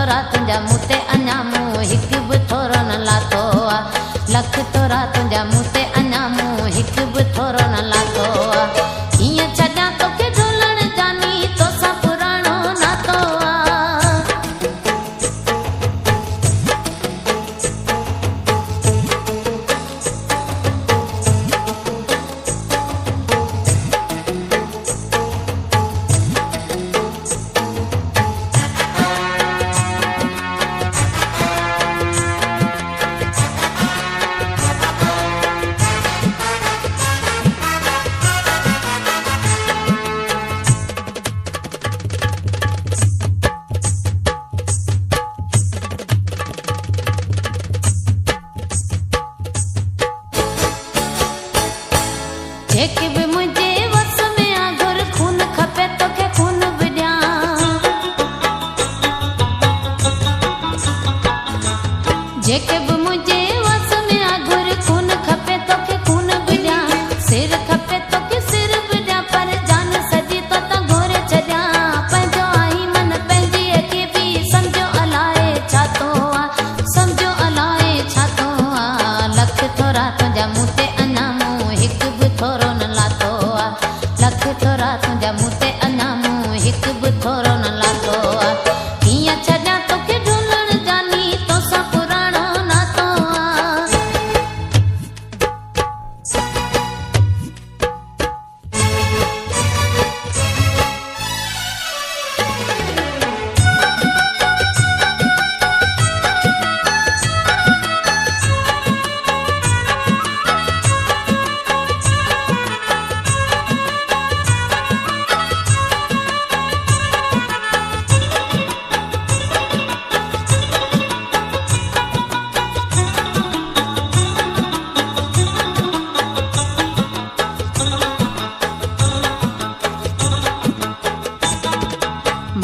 तोरा तुंहिंजा मूं ते अञा मूं हिकु बि थोरो न लाथो आहे। लख तोरा तुंहिंजा मूं ते अञा मूं हिकु बि थोरो न लाथो आहे। हीअं छॾियां तोखे ढोलण जानी तोसां पुराणो नातो आहे। जेके बि मुंहिंजे वस में आ घुर खून खपे तोखे खून बि ॾियां। जेके बि मुंहिंजे वस में आ घुर खून खपे तोखे खून बि ॾियां। सिर खपे तोखे सिर बि ॾियां पर जान सॼी तो तां घोरे छॾियां। पंहिंजो आई मन पंहिंजी खे बि सम्झो अलाए छा थो आहे। सम्झो अलाए छा थो आहे। लख थोरा तुंहिंजा मूं ते अञा मूं हिकु बि थोरो न लाथो आहे। लख थोरा तुंहिंजा मूं ते अञा मूं हिकु बि थोरो न लाथो आहे। कीअं छॾियां तोखे ढोलण जानी तोसां पुराणो नातो आहे।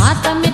माता में